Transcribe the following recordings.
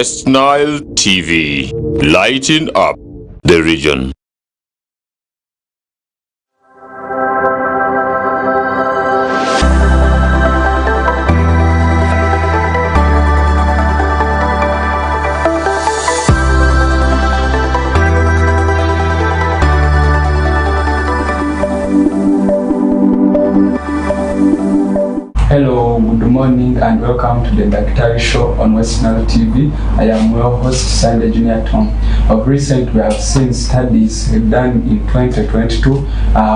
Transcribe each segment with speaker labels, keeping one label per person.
Speaker 1: Westnile TV, lighting up the region.
Speaker 2: Hello, good morning and welcome to the Daktari show on Westnile TV. I am your host, Sunday Junior Tom. Of recent, we have seen studies done in 2022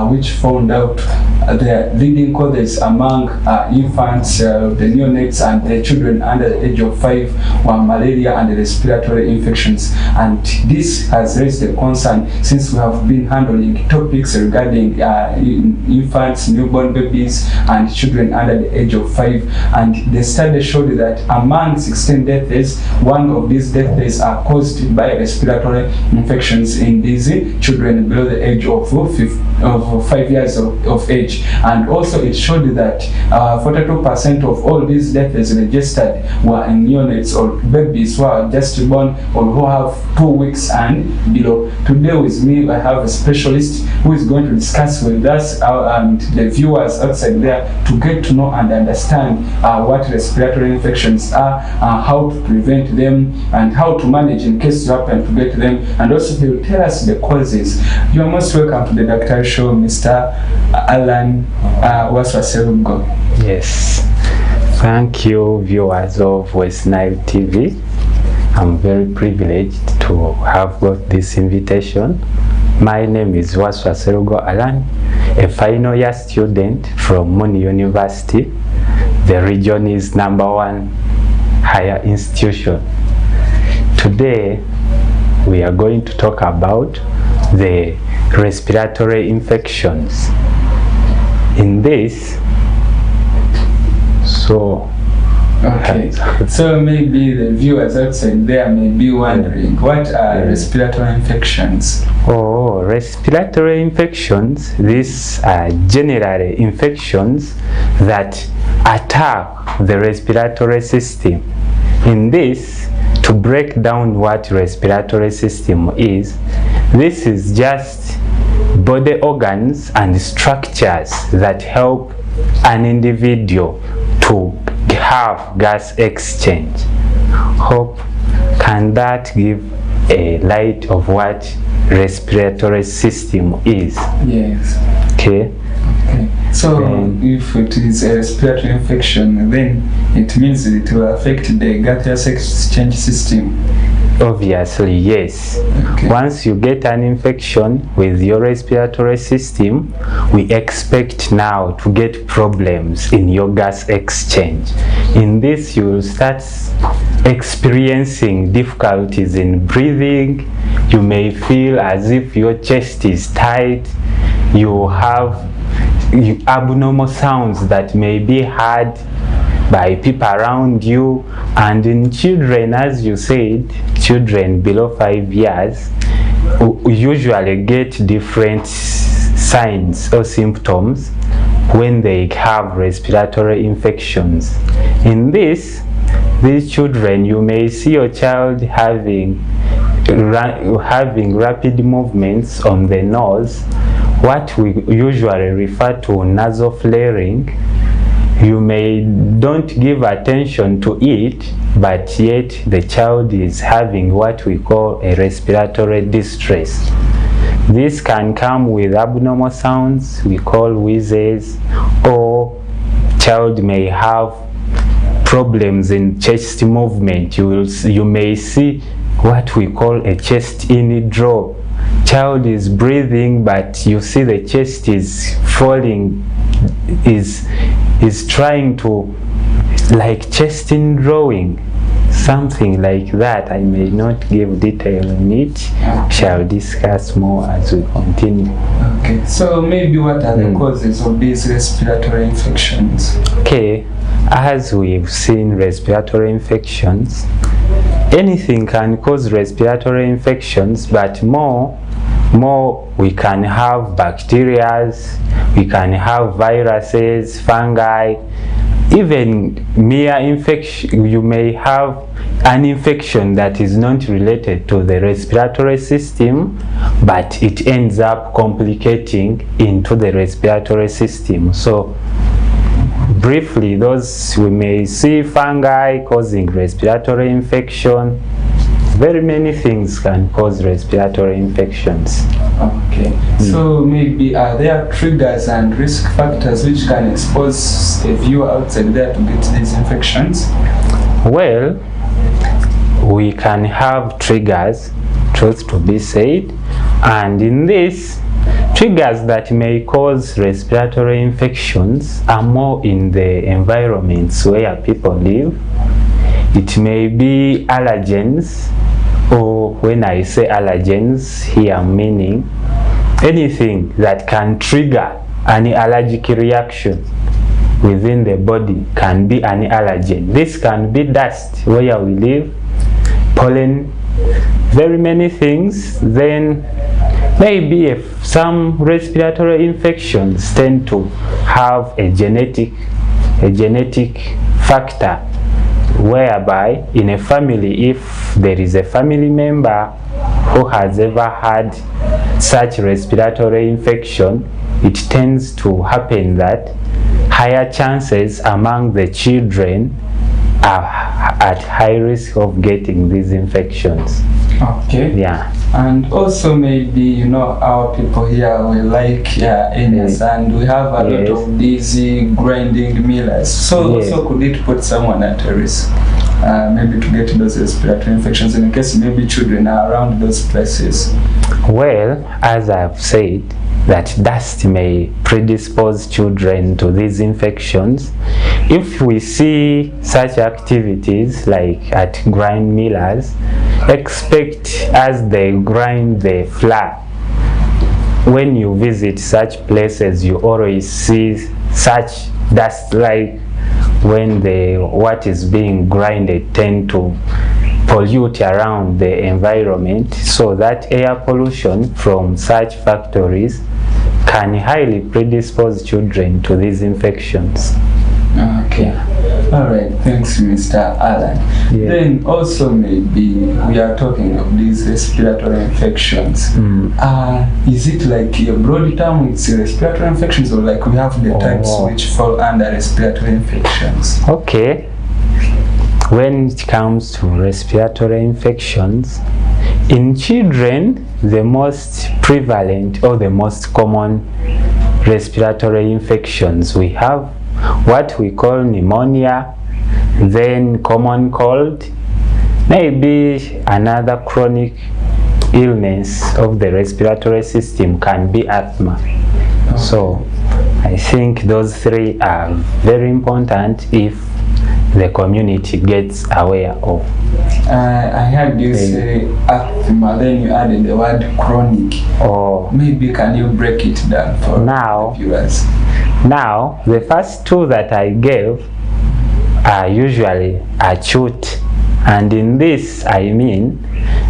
Speaker 2: which found out the leading causes among infants, the neonates and the children under the age of 5 were malaria and respiratory infections. And this has raised a concern since we have been handling topics regarding infants, newborn babies and children under the age of 5, and the study showed that among 16 deaths, one of these deaths are caused by respiratory infections in these children below the age of 5 years of age. And also it showed that 42% of all these deaths registered were in neonates or babies who are just born or who have 2 weeks and below. Today with me I have a specialist who is going to discuss with us and the viewers outside there to get to know and understand what respiratory infections are, how to prevent them and how to manage in case you happen to get them, and also he will tell us the causes. You are most welcome to the Daktari show, Mr. Alan Waswaserugo.
Speaker 3: Yes, thank you viewers of Westnile TV. I'm very privileged to have got this invitation. My name is Waswaserugo Alan, a final year student from Muni University. The region is #1 higher institution. Today we are going to talk about the respiratory infections. In this,
Speaker 2: okay, so maybe the viewers outside there may be wondering, what are respiratory infections?
Speaker 3: Oh, respiratory infections, these are generally infections that attack the respiratory system. In this, to break down what respiratory system is, this is just body organs and structures that help an individual to have gas exchange. Hope, can that give a light of what respiratory system is?
Speaker 2: Yes.
Speaker 3: Okay.
Speaker 2: So if it is a respiratory infection, then it means it will affect the gaseous exchange system.
Speaker 3: Obviously, yes.
Speaker 2: Okay.
Speaker 3: Once you get an infection with your respiratory system, we expect now to get problems in your gas exchange. In this, you will start experiencing difficulties in breathing. You may feel as if your chest is tight. You have abnormal sounds that may be heard by people around you. And in children, as you said, children below 5 years usually get different signs or symptoms when they have respiratory infections. In these children, you may see your child having rapid movements on the nose, what we usually refer to nasal flaring. You may don't give attention to it, but yet the child is having what we call a respiratory distress. This can come with abnormal sounds we call wheezes, or child may have problems in chest movement. You may see what we call a chest in drop. Child is breathing, but you see the chest is falling, is trying to, like chest in drawing, something like that. I may not give detail on it. Shall discuss more as we continue.
Speaker 2: Okay, so maybe what are the causes of these respiratory infections? Okay,
Speaker 3: as we've seen respiratory infections, anything can cause respiratory infections, but more we can have bacteria, we can have viruses, fungi, even mere infection, you may have an infection that is not related to the respiratory system, but it ends up complicating into the respiratory system. So briefly, those we may see fungi causing respiratory infection. Very many things can cause respiratory infections.
Speaker 2: Okay, so maybe are there triggers and risk factors which can expose a viewer outside there to get these infections?
Speaker 3: Well, we can have triggers, truth to be said, and in this, triggers that may cause respiratory infections are more in the environments where people live. It may be allergens, or when I say allergens, here I'm meaning anything that can trigger an allergic reaction within the body can be an allergen. This can be dust where we live, pollen, very many things. Then maybe if some respiratory infections tend to have a genetic factor, whereby in a family, if there is a family member who has ever had such respiratory infection, it tends to happen that higher chances among the children are at high risk of getting these infections.
Speaker 2: Okay.
Speaker 3: Yeah.
Speaker 2: And also maybe, you know, our people here, we like illness, and we have a lot of busy grinding millers. So could it put someone at a risk, maybe to get those respiratory infections in case maybe children are around those places?
Speaker 3: Well, as I've said, that dust may predispose children to these infections. If we see such activities like at grind millers, expect as they grind the flour, when you visit such places, you always see such dust, like when what is being grinded tend to pollute around the environment, so that air pollution from such factories can highly predispose children to these infections.
Speaker 2: Okay. All right. Thanks, Mr. Alan.
Speaker 3: Yeah.
Speaker 2: Then also maybe we are talking of these respiratory infections. Is it like a broad term, it's respiratory infections, or like we have the types which fall under respiratory infections?
Speaker 3: Okay. When it comes to respiratory infections, in children, the most prevalent or the most common respiratory infections we have what we call pneumonia, then common cold, maybe another chronic illness of the respiratory system can be asthma. So I think those three are very important if the community gets aware of.
Speaker 2: I heard you say asthma, then you added the word chronic. Maybe can you break it down for the viewers?
Speaker 3: Now, the first two that I gave are usually acute, and in this I mean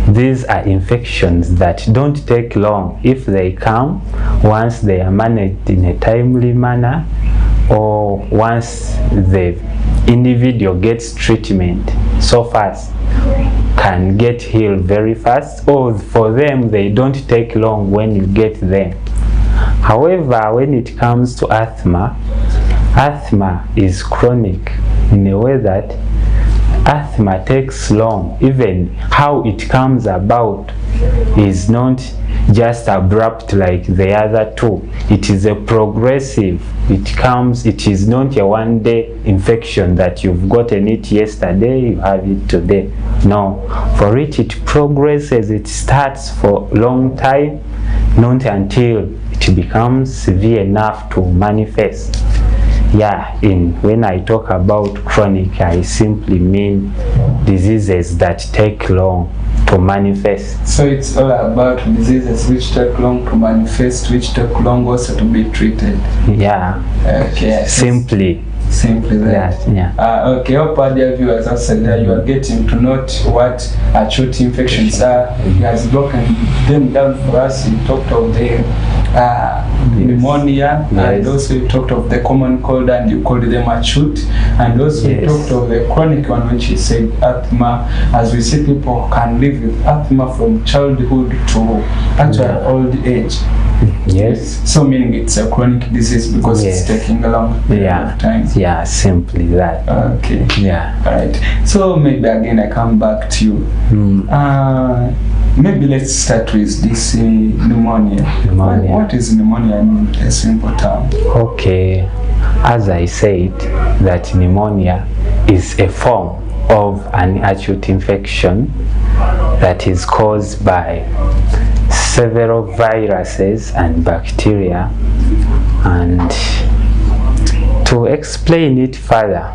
Speaker 3: these are infections that don't take long if they come, once they are managed in a timely manner, or once the individual gets treatment so fast, can get healed very fast, or for them they don't take long when you get them. However, when it comes to asthma, asthma is chronic in a way that asthma takes long. Even how it comes about is not just abrupt like the other two. It is a progressive. It is not a one-day infection that you've gotten it yesterday, you have it today. No, for it progresses. It starts for a long time, not until it becomes severe enough to manifest. Yeah, when I talk about chronic, I simply mean diseases that take long to manifest.
Speaker 2: So it's all about diseases which take long to manifest, which take long also to be treated.
Speaker 3: Yeah.
Speaker 2: Okay.
Speaker 3: Simply
Speaker 2: that.
Speaker 3: Yeah.
Speaker 2: Okay, hope our dear viewers outside there, you are getting to note what acute infections are. He has broken them down for us. He talked of the pneumonia,
Speaker 3: Yes.
Speaker 2: and also you talked of the common cold and you called them acute, and also you
Speaker 3: Yes.
Speaker 2: talked of the chronic one, which you said asthma, as we see people can live with asthma from childhood to actual old age.
Speaker 3: Yes.
Speaker 2: So meaning it's a chronic disease because
Speaker 3: Yes.
Speaker 2: it's taking a long period of time.
Speaker 3: Yeah, simply that.
Speaker 2: Okay.
Speaker 3: Yeah.
Speaker 2: Alright. So maybe again I come back to you. Maybe let's start with this pneumonia.
Speaker 3: Pneumonia.
Speaker 2: What is pneumonia in a simple term?
Speaker 3: Okay, as I said, that pneumonia is a form of an acute infection that is caused by several viruses and bacteria. And to explain it further,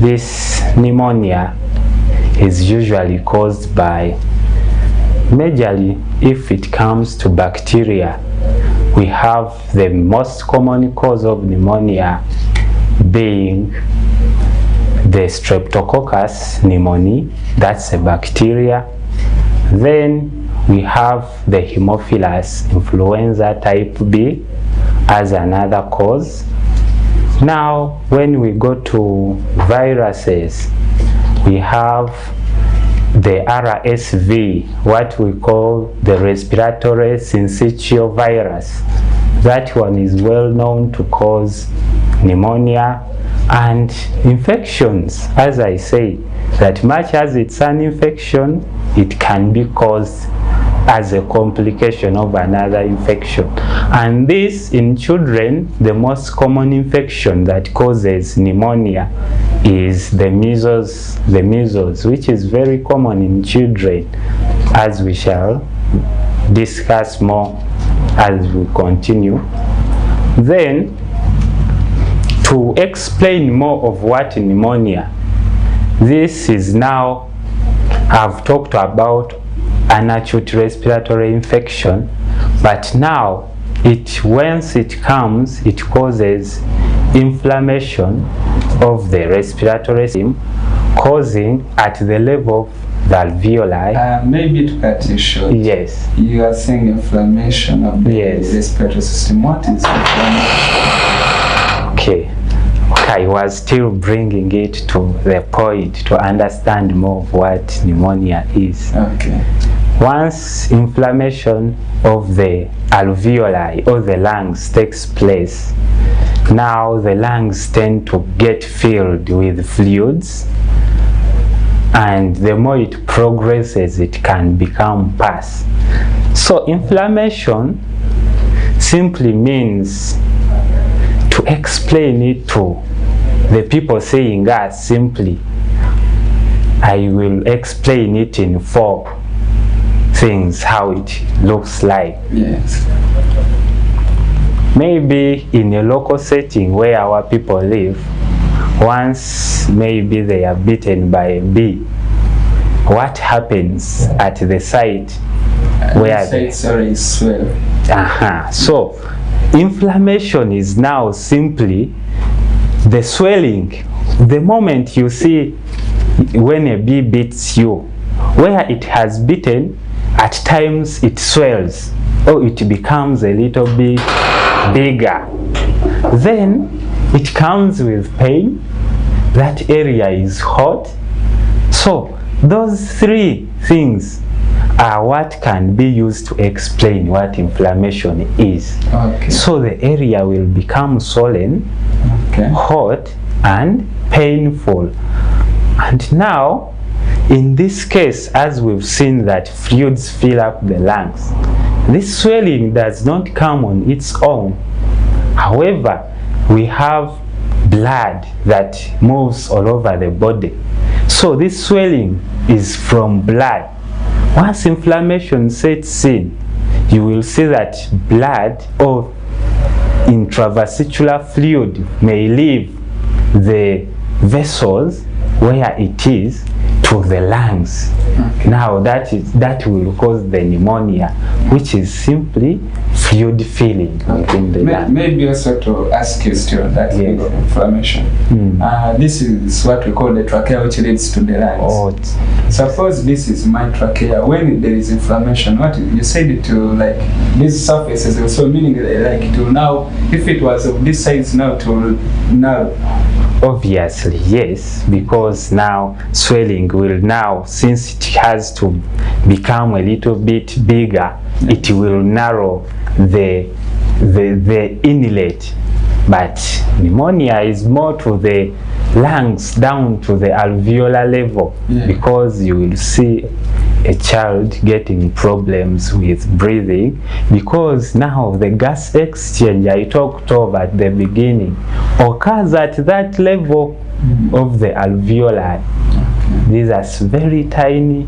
Speaker 3: this pneumonia is usually caused by, majorly if it comes to bacteria, we have the most common cause of pneumonia being the Streptococcus pneumoniae, that's a bacteria. Then we have the Haemophilus influenza type B as another cause. Now when we go to viruses, we have the RSV, what we call the respiratory syncytial virus. That one is well known to cause pneumonia and infections. As I say, that much as it's an infection, it can be caused as a complication of another infection. And this in children, the most common infection that causes pneumonia is the measles, which is very common in children, as we shall discuss more as we continue. Then, to explain more of what pneumonia, this is now, I've talked about an acute respiratory infection, but now once it comes, it causes inflammation of the respiratory system, causing at the level of the alveoli.
Speaker 2: Maybe to cut you short.
Speaker 3: Yes.
Speaker 2: You are saying inflammation of the
Speaker 3: Yes.
Speaker 2: respiratory system. What is inflammation?
Speaker 3: Okay. I was still bringing it to the point to understand more of what pneumonia is.
Speaker 2: Okay.
Speaker 3: Once inflammation of the alveoli or the lungs takes place, now the lungs tend to get filled with fluids, and the more it progresses, it can become pus. So inflammation simply means, to explain it to the people saying us simply, I will explain it in 4 things how it looks like.
Speaker 2: Yes.
Speaker 3: Maybe in a local setting where our people live, once maybe they are bitten by a bee, what happens at the site where they
Speaker 2: swell?
Speaker 3: So inflammation is now simply the swelling. The moment you see when a bee beats you, where it has bitten, at times it swells or it becomes a little bit bigger. Then it comes with pain. That area is hot. So those 3 things are what can be used to explain what inflammation is.
Speaker 2: Okay.
Speaker 3: So the area will become swollen, hot and painful. And now in this case, as we've seen that fluids fill up the lungs, this swelling does not come on its own. However, we have blood that moves all over the body. So this swelling is from blood. Once inflammation sets in, you will see that blood or intravascular fluid may leave the vessels where it is to the lungs. Now that will cause the pneumonia, which is simply fluid filling within the lung.
Speaker 2: Maybe also to ask you still that big of inflammation. This is what we call the trachea, which leads to the lungs. Suppose this is my trachea. When there is inflammation, what you said it to, like these surfaces also, meaning like to now, if it was of this size now to now.
Speaker 3: Obviously, yes, because now swelling will now, since it has to become a little bit bigger, it will narrow the inlet. But pneumonia is more to the lungs, down to the alveolar level, because you will see a child getting problems with breathing, because now the gas exchange I talked of at the beginning occurs at that level of the alveoli. These are very tiny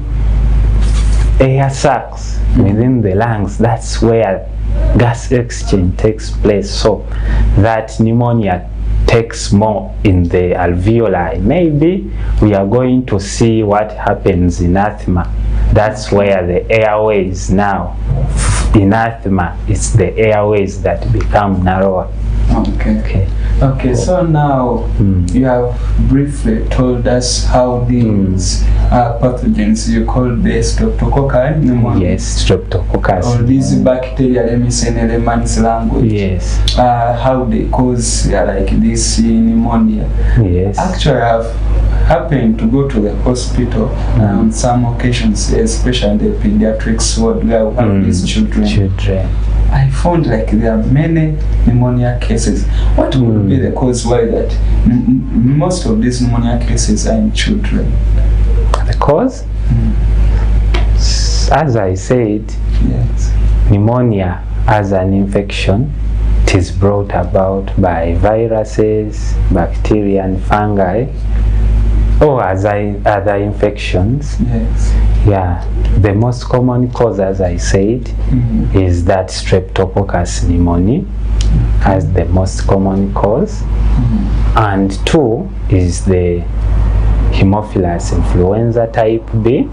Speaker 3: air sacs within the lungs. That's where gas exchange takes place, so that pneumonia takes more in the alveoli. Maybe we are going to see what happens in asthma. That's where the airways now, in asthma, it's the airways that become narrower.
Speaker 2: Okay, so now you have briefly told us how these pathogens, you call the streptococci pneumonia.
Speaker 3: Yes, streptococcus.
Speaker 2: Or these bacteria, let me say in a layman's language.
Speaker 3: Yes.
Speaker 2: How they cause like this pneumonia.
Speaker 3: Yes.
Speaker 2: Actually, I've happened to go to the hospital on some occasions, especially the pediatrics ward where we have these children. I found like there are many pneumonia cases. What would be the cause why that most of these pneumonia cases are in children?
Speaker 3: The cause? As I said, pneumonia as an infection, it is brought about by viruses, bacteria and fungi, or as other infections. Yeah, the most common cause, as I said, is that streptococcus pneumoniae as the most common cause, and 2 is the Haemophilus influenza type B.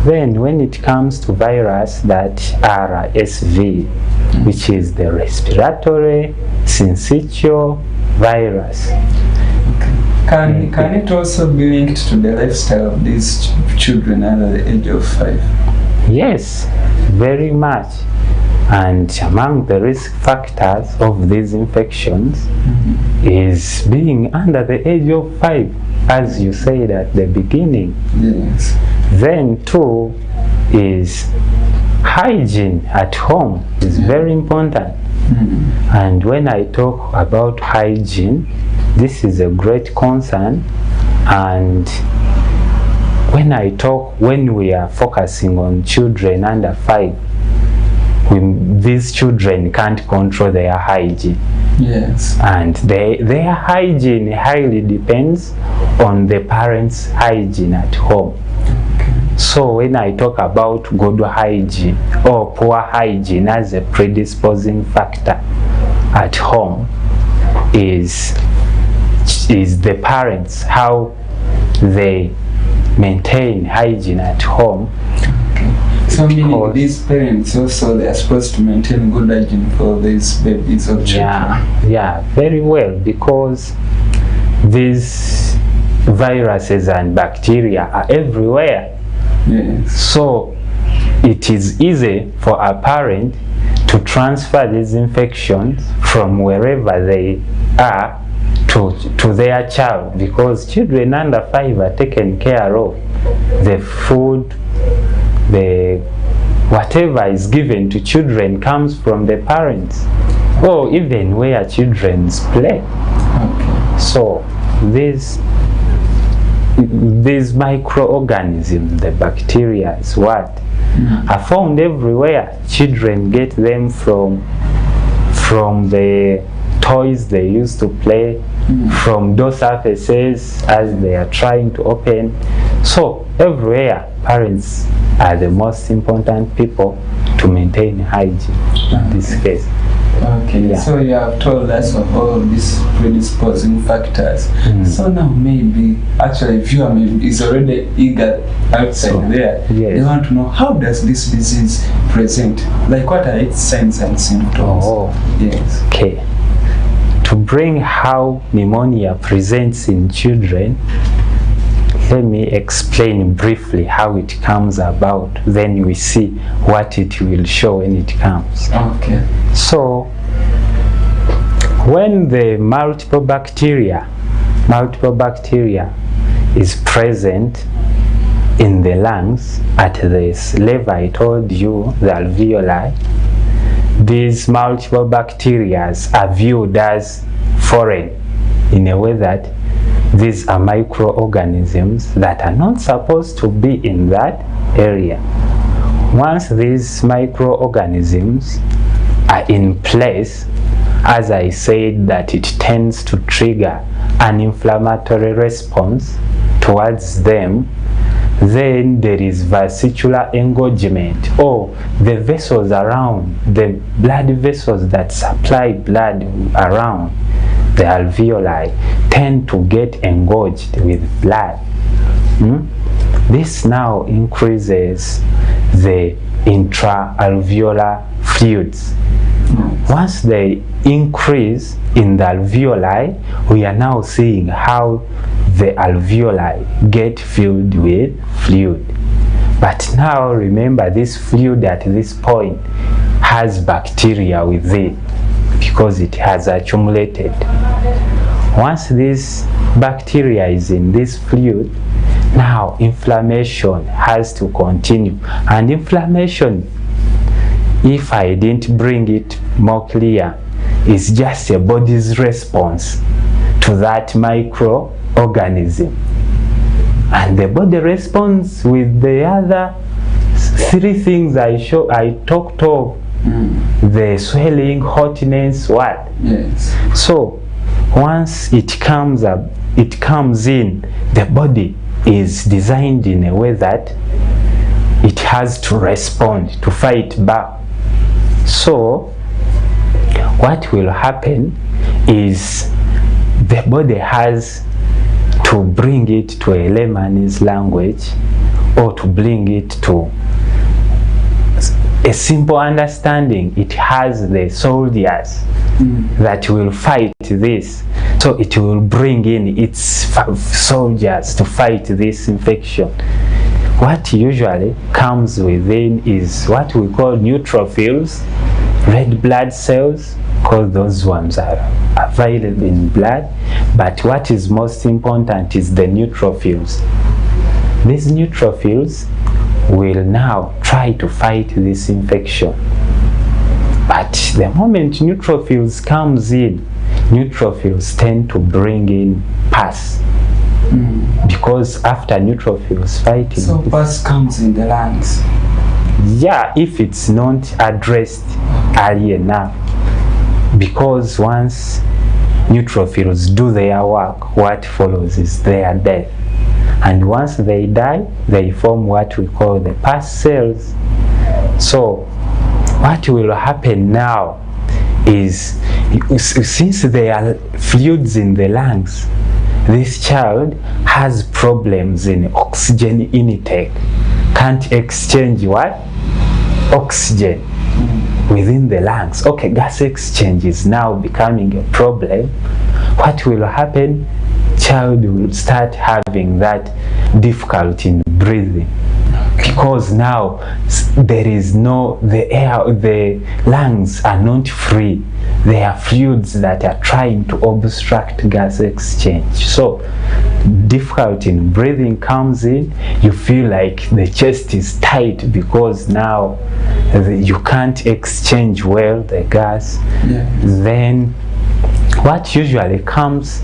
Speaker 3: Then when it comes to virus, that RSV, which is the respiratory syncytial virus.
Speaker 2: Can it also be linked to the lifestyle of these children under the age of 5?
Speaker 3: Yes, very much. And among the risk factors of these infections is being under the age of 5, as you said at the beginning. Then 2 is hygiene at home is very important. And when I talk about hygiene, this is a great concern. And when we are focusing on children under 5, these children can't control their hygiene. And their hygiene highly depends on the parents' hygiene at home. So when I talk about good hygiene or poor hygiene as a predisposing factor at home, is the parents, how they maintain hygiene at home.
Speaker 2: So meaning these parents also, they are supposed to maintain good hygiene for these babies or children.
Speaker 3: Yeah, very well, because these viruses and bacteria are everywhere. So it is easy for a parent to transfer these infections from wherever they are to their child, because children under 5 are taken care of. The food, whatever is given to children comes from the parents, or even where children play. So these microorganisms, the bacteria, are found everywhere. Children get them from the toys they used to play, from door surfaces as they are trying to open. So everywhere, parents are the most important people to maintain hygiene in this case.
Speaker 2: Okay,
Speaker 3: Yeah.
Speaker 2: so you have told us of all these predisposing factors. So now maybe, actually, viewer maybe is already eager outside
Speaker 3: So,
Speaker 2: there.
Speaker 3: yes.
Speaker 2: They want to know, how does this disease present? Like, what are its signs and symptoms?
Speaker 3: Oh.
Speaker 2: Yes.
Speaker 3: Okay. To bring how pneumonia presents in children, let me explain briefly how it comes about. Then we see what it will show when it comes.
Speaker 2: Okay.
Speaker 3: So, when the multiple bacteria is present in the lungs at this level I told you, the alveoli, these multiple bacteria are viewed as foreign in a way that these are microorganisms that are not supposed to be in that area. Once these microorganisms are in place, as I said, that it tends to trigger an inflammatory response towards them, then there is vesicular engorgement, or the vessels around, the blood vessels that supply blood around the alveoli tend to get engorged with blood. This now increases the intra-alveolar fluids. Once they increase in the alveoli, we are now seeing how the alveoli get filled with fluid. But now remember, this fluid at this point has bacteria with it because it has accumulated. Once this bacteria is in this fluid, now inflammation has to continue. And inflammation, if I didn't bring it more clear, is just a body's response to that microorganism. And the body responds with the other three things I talked of. The swelling, hotness, what?
Speaker 2: Yes.
Speaker 3: So once it comes in, the body is designed in a way that it has to respond, to fight back. So what will happen is the body has to bring it to a layman's language, or to bring it to a simple understanding. It has the soldiers that will fight this. So it will bring in its soldiers to fight this infection. What usually comes within is what we call neutrophils, red blood cells, because those ones are available in blood. But what is most important is the neutrophils. These neutrophils will now try to fight this infection. But the moment neutrophils comes in, neutrophils tend to bring in pus. Because after neutrophils fighting,
Speaker 2: So pus comes in the lungs.
Speaker 3: yeah, if it's not addressed early enough. Because once neutrophils do their work, what follows is their death. And once they die, they form what we call the pus cells. So what will happen now is, since there are fluids in the lungs, this child has problems in oxygen intake. Can't exchange what? Oxygen within the lungs. Okay, gas exchange is now becoming a problem. What will happen? Child will start having that difficulty in breathing, because now there is no, the air, the lungs are not free. There are fluids that are trying to obstruct gas exchange. So difficulty in breathing comes in. You feel like the chest is tight because now you can't exchange well the gas. Then what usually comes,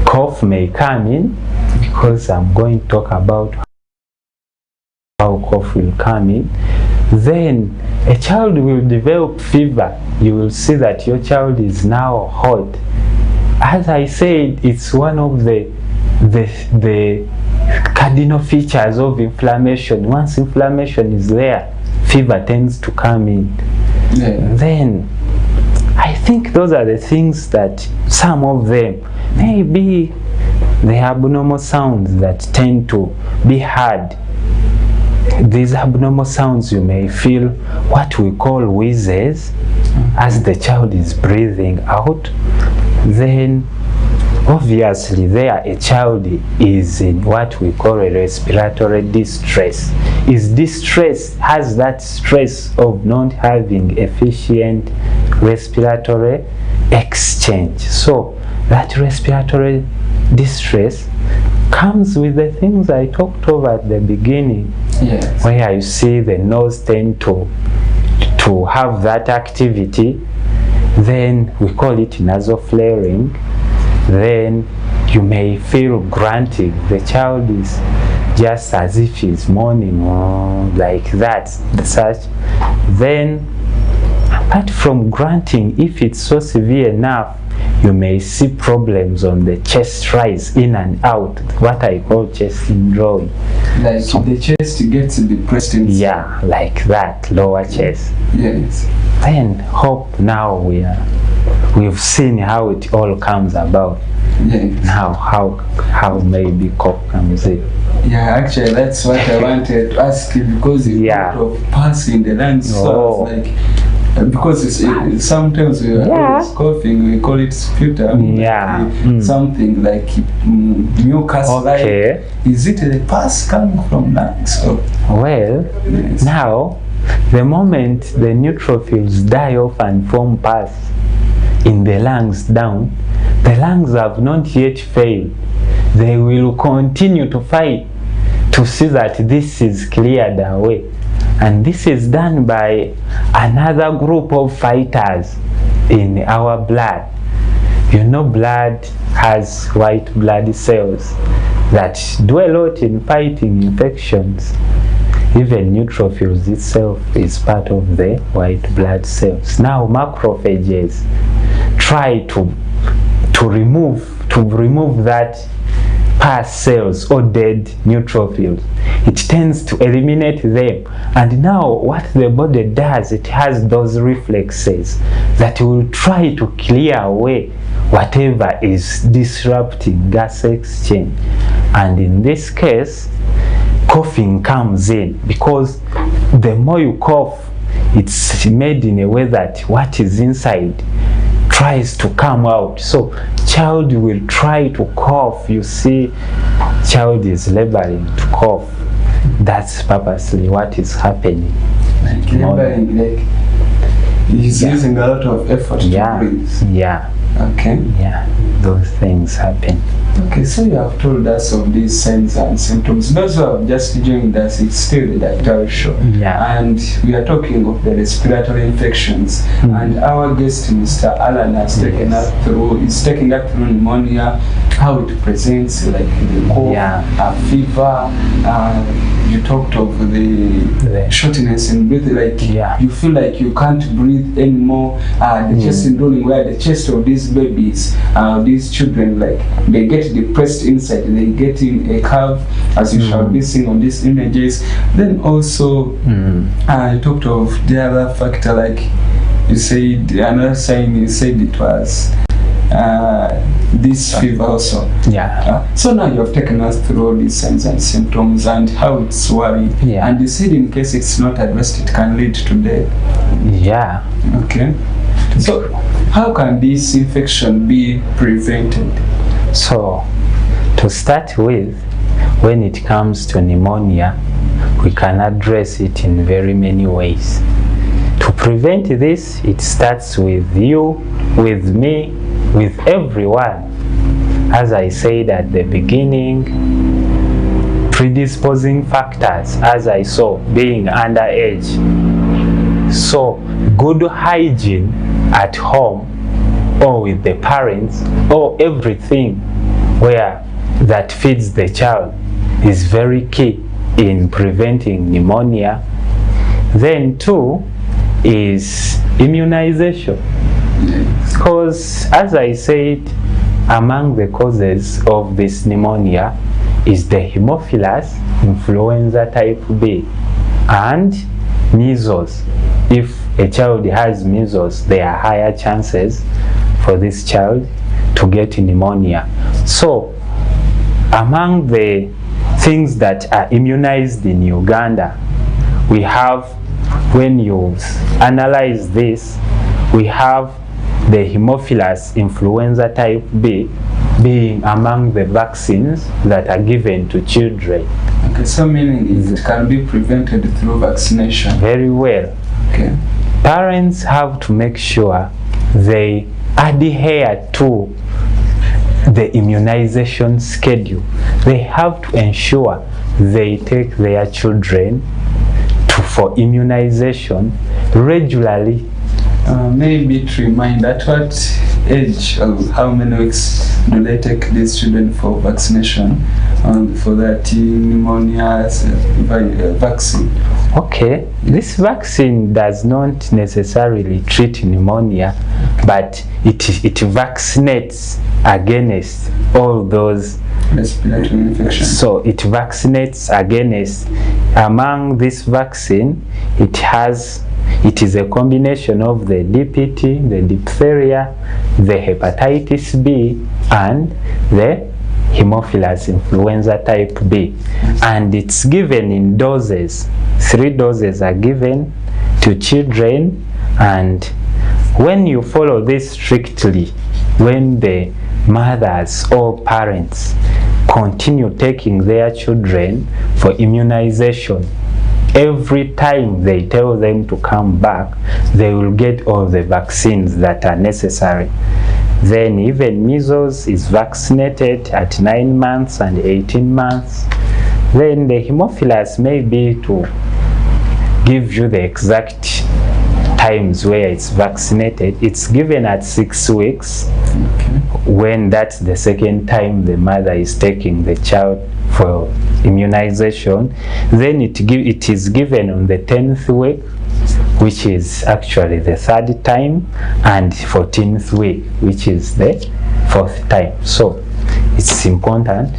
Speaker 3: cough may come in, because I'm going to talk about how cough will come in. Then a child will develop fever. You will see that your child is now hot. As I said, it's one of the cardinal features of inflammation. Once inflammation is there, fever tends to come in. Then I think those are the things that some of them, maybe the abnormal sounds that tend to be heard. These abnormal sounds, you may feel what we call wheezes as the child is breathing out. Then obviously there a child is in what we call a respiratory distress. Is distress, has that stress of not having efficient respiratory exchange. So that respiratory distress comes with the things I talked about at the beginning.
Speaker 2: Yes.
Speaker 3: Where you see the nose tend to have that activity. Then we call it nasal flaring. Then you may feel grunting. The child is just as if he's moaning, like that, such. Then apart from grunting, if it's so severe enough, you may see problems on the chest rise in and out, what I call chest indrawing.
Speaker 2: Like so, the chest gets depressed inside.
Speaker 3: Yeah, like that, lower chest.
Speaker 2: Yes.
Speaker 3: Then hope now we've seen how it all comes about.
Speaker 2: Yes.
Speaker 3: Now how maybe cough comes in.
Speaker 2: Yeah, actually that's what I wanted to ask you, because you talked of pus in the lungs. So I was like, because sometimes we are always coughing, we call it sputum.
Speaker 3: Yeah.
Speaker 2: Something like mucus.
Speaker 3: Okay.
Speaker 2: Like, is it the pus coming from lungs?
Speaker 3: Well, yes. Now the moment the neutrophils die off and form pus in the lungs down, the lungs have not yet failed. They will continue to fight to see that this is cleared away. And this is done by another group of fighters in our blood. You know, blood has white blood cells that do a lot in fighting infections. Even neutrophils itself is part of the white blood cells. Now macrophages try to remove that pus cells or dead neutrophils. It tends to eliminate them, and now what the body does, it has those reflexes that will try to clear away whatever is disrupting gas exchange. And in this case, coughing comes in, because the more you cough, it's made in a way that what is inside tries to come out. So child will try to cough. You see, child is laboring to cough. That's purposely what is happening.
Speaker 2: Like laboring, like he's using a lot of effort to breathe.
Speaker 3: Yeah.
Speaker 2: Okay.
Speaker 3: Yeah, those things happen.
Speaker 2: Okay, so you have told us of these signs and symptoms. Those who have just joined us, it's still the Daktari Show.
Speaker 3: Yeah.
Speaker 2: And we are talking of the respiratory infections. And our guest, Mr. Alan, has taken us through pneumonia, how it presents, like the cough, fever. You talked of the shortness in breathing, like you feel like you can't breathe anymore. The chest indrawing, where the chest of these babies, these children, like they get depressed inside, they get in a curve, as you shall be seeing on these images. Then also you talked of the other factor, like you said another sign, you said it was this fever also. So now you have taken us through all these signs and symptoms and how it's worrying. And you said in case it's not addressed, it can lead to death. Okay. So how can this infection be prevented? So to start with, when it comes to pneumonia, we can address it in very many ways. To prevent this, it starts with you, with me, with everyone. As I said at the beginning, predisposing factors, as I saw, being underage. So good hygiene at home or with the parents or everything where that feeds the child is very key in preventing pneumonia. Then two is immunization, because as I said, among the causes of this pneumonia is the Haemophilus influenza type B and measles, if
Speaker 3: a child has measles, there are higher chances for this child to get pneumonia. So among the things that are immunized in Uganda, we have, when you analyze this, we have the Haemophilus influenza type B being among the vaccines that are given to children.
Speaker 2: Okay, so meaning it can be prevented through vaccination.
Speaker 3: Very well.
Speaker 2: Okay.
Speaker 3: Parents have to make sure they adhere to the immunization schedule. They have to ensure they take their children for immunization regularly.
Speaker 2: Maybe to remind, at what age or how many weeks do they take these children for vaccination, for that pneumonia vaccine?
Speaker 3: Okay, this vaccine does not necessarily treat pneumonia, but it vaccinates against all those
Speaker 2: respiratory infections.
Speaker 3: So it vaccinates against, among this vaccine, it is a combination of the DPT, the diphtheria, the hepatitis B, and the Haemophilus influenza type B. And it's given in doses. 3 doses are given to children, and when you follow this strictly, when the mothers or parents continue taking their children for immunization, every time they tell them to come back, they will get all the vaccines that are necessary. Then even measles is vaccinated at 9 months and 18 months. Then the Haemophilus may be to give you the exact times where it's vaccinated. It's given at 6 weeks.
Speaker 2: Okay.
Speaker 3: When that's the second time the mother is taking the child for immunization. Then it is given on the 10th week, which is actually the 3rd time, and 14th week, which is the 4th time. So it's important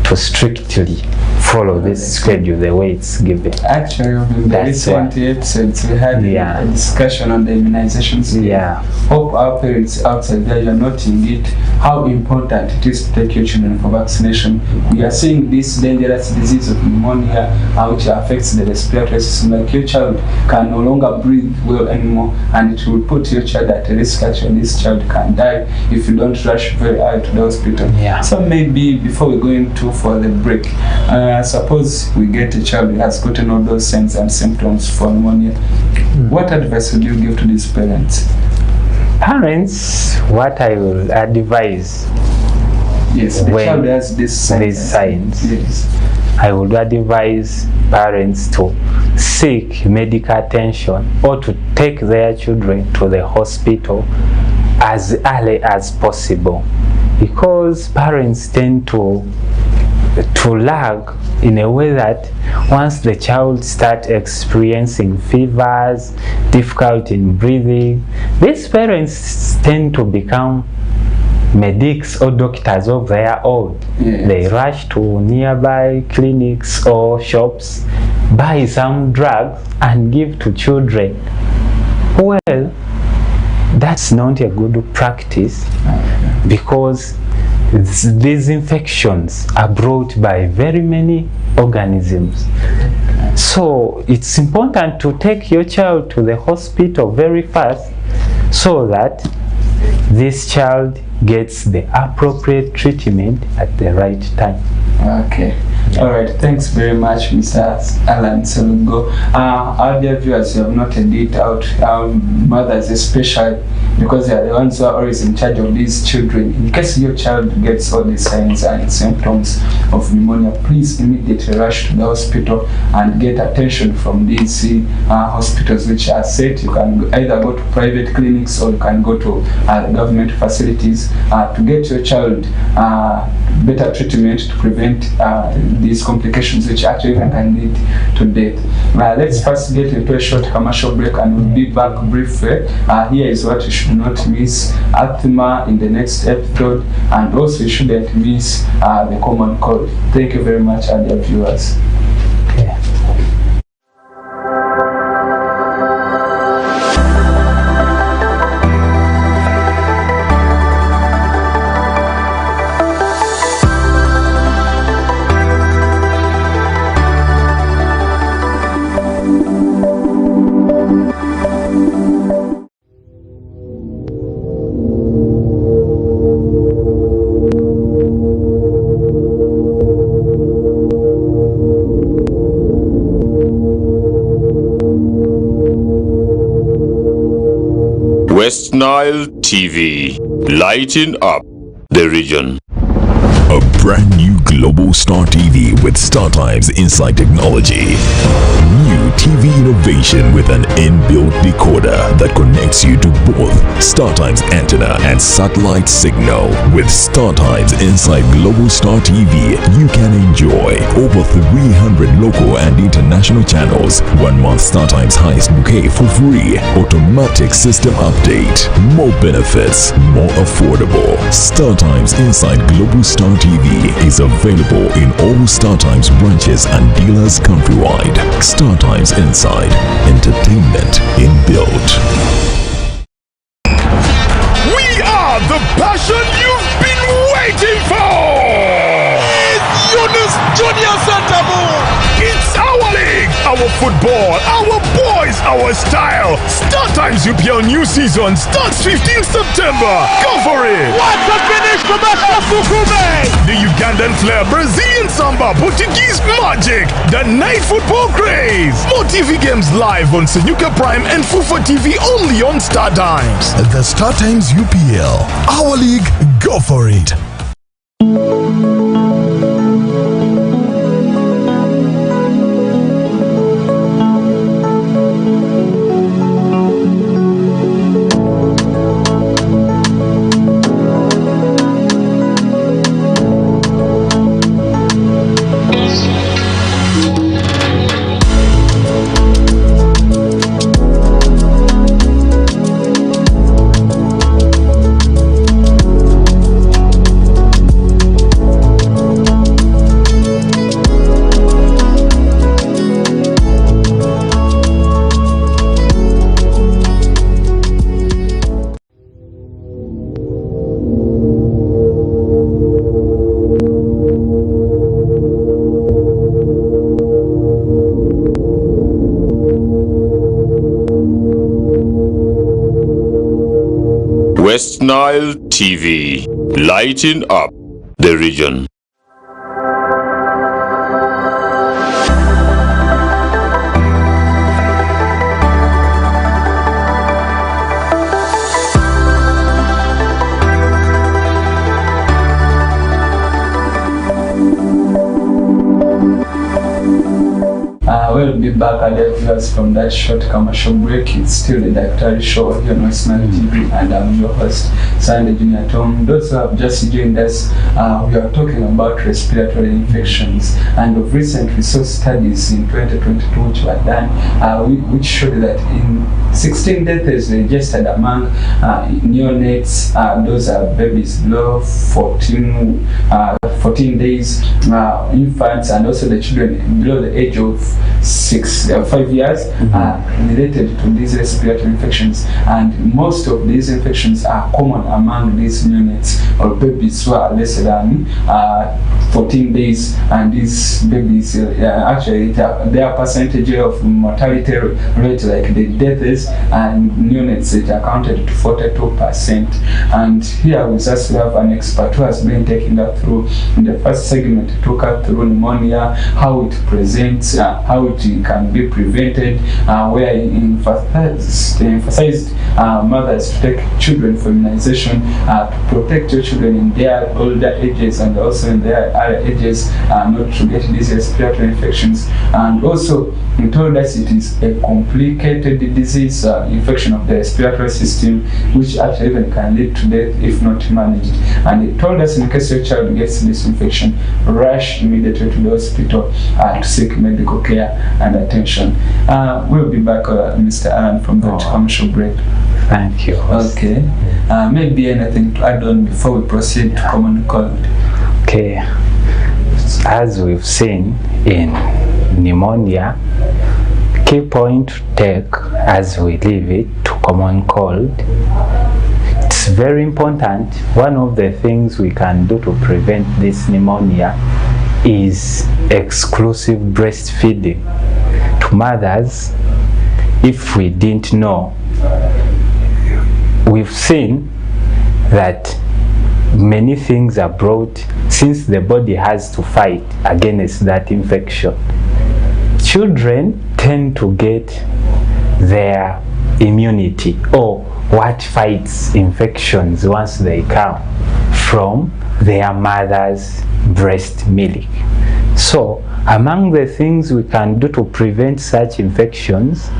Speaker 3: to strictly follow this schedule the way it's given.
Speaker 2: Actually, in the recent episodes, we had a discussion on the immunization schedule.
Speaker 3: Yeah.
Speaker 2: Hope our parents outside there, you're noting it, how important it is to take your children for vaccination. We are seeing this dangerous disease of pneumonia, which affects the respiratory system. Like your child can no longer breathe well anymore, and it will put your child at a risk. Actually, this child can die if you don't rush very early to the hospital.
Speaker 3: Yeah.
Speaker 2: So maybe before we go into for the break, suppose we get a child who has gotten all those signs and symptoms for pneumonia. What advice would you give to these parents?
Speaker 3: Parents, what I will advise,
Speaker 2: yes, the child has these signs. Yes.
Speaker 3: I would advise parents to seek medical attention or to take their children to the hospital as early as possible, because parents tend to lag in a way that once the child starts experiencing fevers, difficulty in breathing, these parents tend to become medics or doctors of their own. Yes. They rush to nearby clinics or shops, buy some drugs and give to children. Well, that's not a good practice, because these infections are brought by very many organisms. So it's important to take your child to the hospital very fast so that this child gets the appropriate treatment at the right time.
Speaker 2: Okay. All right. Thanks very much, Mr. Alan Selugo. Our dear viewers, you have noted it out. Mothers especially, because they are the ones who are always in charge of these children. In case your child gets all the signs and symptoms of pneumonia, please immediately rush to the hospital and get attention from these hospitals which are set. You can either go to private clinics or you can go to government facilities to get your child better treatment to prevent these complications which actually can lead to death. Let's first get into a short commercial break and we'll be back briefly. Here is what you should not miss: asthma in the next episode, and also you shouldn't miss the common cold. Thank you very much, our dear viewers. Okay.
Speaker 1: Westnile TV, lighting up the region.
Speaker 4: A brand new Global Star TV with StarTimes Inside Technology. New TV innovation with an inbuilt decoder that connects you to both StarTimes antenna and satellite signal. With StarTimes Inside Global Star TV, you can enjoy over 300 local and international channels, 1 month StarTimes highest bouquet for free, automatic system update, more benefits, more affordable. StarTimes Inside Global Star TV is available in all StarTimes branches and dealers countrywide. StarTimes Inside, entertainment inbuilt.
Speaker 5: We are the passion you've been waiting for! It's Yunus Junior Santamo! It's our league, our football, our boys, our style. StarTimes UPL new season starts 15th September. Go for it! What a finish for Mr. Fukume! The Ugandan flair, Brazilian samba, Portuguese magic, the night football craze. More TV games live on Senyuka Prime and Fufa TV only on StarTimes.
Speaker 6: The StarTimes UPL, our league, go for it.
Speaker 1: Westnile TV, lighting up the region.
Speaker 2: We'll be back at the viewers from that short commercial break. It's still the Daktari show here on Westnile TV, and I'm your host, Sunday Junior Tom. Those who have just joined us, we are talking about respiratory infections, and of recent we saw studies in 2022 which were done, which showed that in 16 deaths registered among neonates, those are babies below 14 days, infants, and also the children below the age of 5 years, related to these respiratory infections. And most of these infections are common among these neonates or babies who are less than 14 days, and these babies actually their percentage of mortality rate, like the deaths and neonates, it accounted to 42%. And here with us we have an expert who has been taking us through in the first segment, took us through pneumonia, how it presents, how it can be prevented, where he emphasized mothers to take children for immunization, to protect your children in their older ages and also in their other ages, not to get these respiratory infections. And also he told us it is a complicated disease, infection of the respiratory system, which actually even can lead to death if not managed. And he told us in case your child gets this infection, rush immediately to the hospital to seek medical care and attention. We'll be back, Mr. Alan, from that commercial break.
Speaker 3: Thank you.
Speaker 2: Okay. Maybe anything to add on before we proceed to common cold?
Speaker 3: Okay. As we've seen in pneumonia, key point to take as we leave it to common cold, it's very important. One of the things we can do to prevent this pneumonia is exclusive breastfeeding. To mothers, if we didn't know, we've seen that many things are brought since the body has to fight against that infection. Children tend to get their immunity, or what fights infections once they come from their mother's breast milk. So among the things we can do to prevent such infections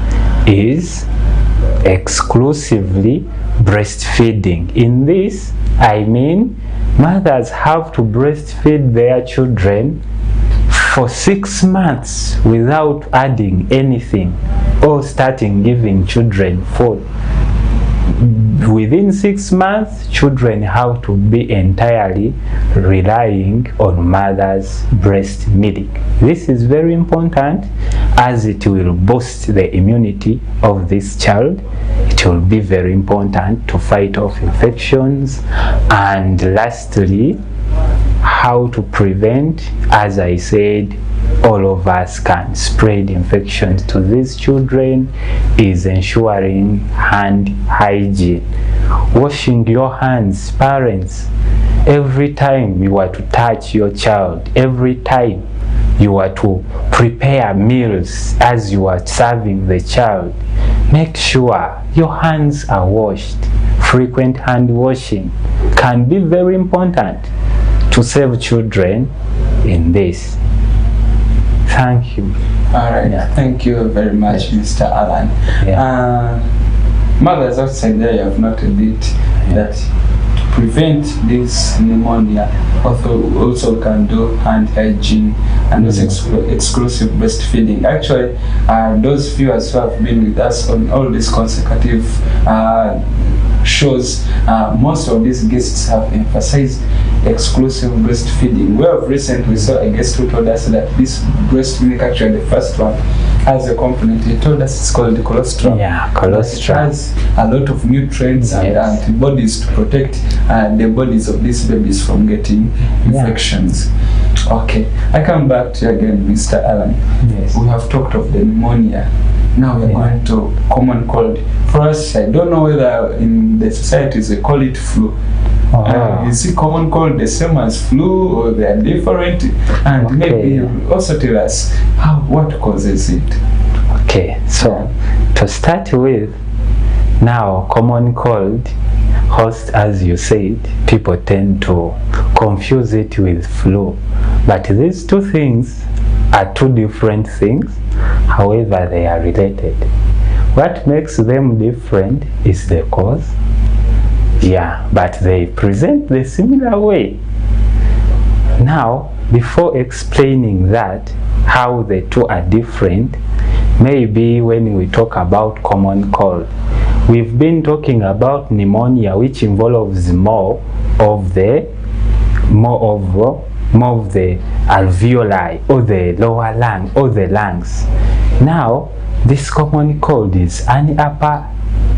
Speaker 3: is exclusively breastfeeding. In this, I mean mothers have to breastfeed their children for 6 months without adding anything or starting giving children food. Within 6 months, children have to be entirely relying on mother's breast milk. This is very important as it will boost the immunity of this child. It will be very important to fight off infections. And lastly, how to prevent, as I said, all of us can spread infections to these children, is ensuring hand hygiene. Washing your hands, parents, every time you are to touch your child, every time you are to prepare meals as you are serving the child, make sure your hands are washed. Frequent hand washing can be very important to save children in this. Thank you.
Speaker 2: All right. Yeah. Thank you very much, Mr. Alan.
Speaker 3: Yeah.
Speaker 2: Mothers outside there, you have noted it that to prevent this pneumonia, also can do hand hygiene and also exclusive breastfeeding. Actually, those viewers who have been with us on all these consecutive shows, most of these guests have emphasized exclusive breastfeeding. We have recently saw a guest who told us that this breast milk, actually the first one, has a component. He told us it's called colostrum.
Speaker 3: Yeah, colostrum.
Speaker 2: It has a lot of nutrients and antibodies to protect the bodies of these babies from getting infections. Okay, I come back to you again, Mr. Alan.
Speaker 3: Yes.
Speaker 2: We have talked of the pneumonia. Now we're going to common cold. For us, I don't know whether in the societies they call it flu. Is it common cold the same as flu, or they are different? And maybe also tell us what causes it.
Speaker 3: Okay, so to start with, now common cold, host, as you said, people tend to confuse it with flu, but these two things are two different things. However, they are related. What makes them different is the cause. Yeah, but they present the similar way. Now, before explaining that, how the two are different, maybe when we talk about common cold, we've been talking about pneumonia, which involves more of the alveoli or the lower lung or the lungs. Now, this common cold is an upper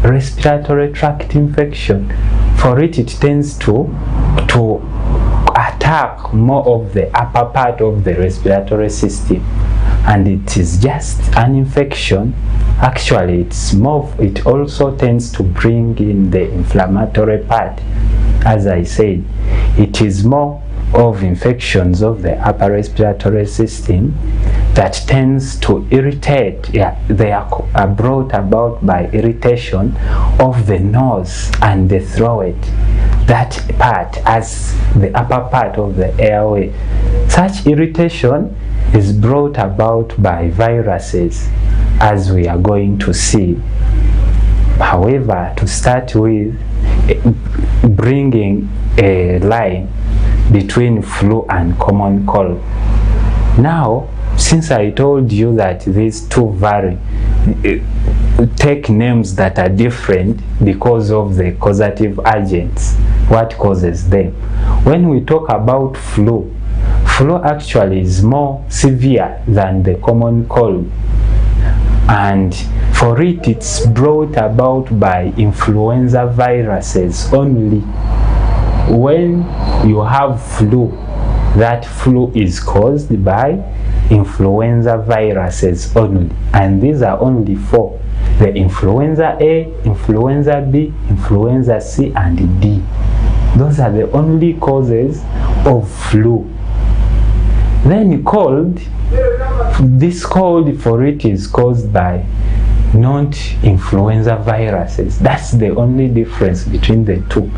Speaker 3: respiratory tract infection. For it tends to attack more of the upper part of the respiratory system, and it is just an infection. Actually, it also tends to bring in the inflammatory part. As I said, it is more of infections of the upper respiratory system that tends to irritate. They are brought about by irritation of the nose and the throat, that part as the upper part of the airway. Such irritation is brought about by viruses, as we are going to see. However, to start with, bringing a line between flu and common cold. Now, since I told you that these two take names that are different because of the causative agents, what causes them. When we talk about flu actually is more severe than the common cold, and for it, it's brought about by influenza viruses only. When you have flu, that flu is caused by influenza viruses only, and these are only four: the influenza A, influenza B, influenza C, and D. Those are the only causes of flu. Then cold, this cold for it is caused by not influenza viruses. That's the only difference between the two.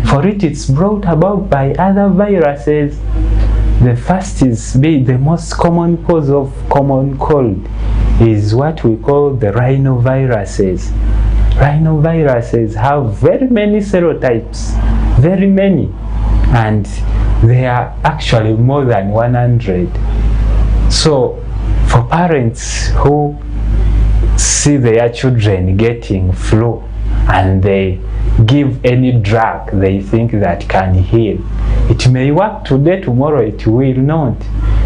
Speaker 3: For it, it's brought about by other viruses. The first is the most common cause of common cold is what we call the rhinoviruses. Rhinoviruses have very many serotypes, very many, and they are actually more than 100. So for parents who see their children getting flu and they give any drug they think that can heal, it may work today, tomorrow it will not,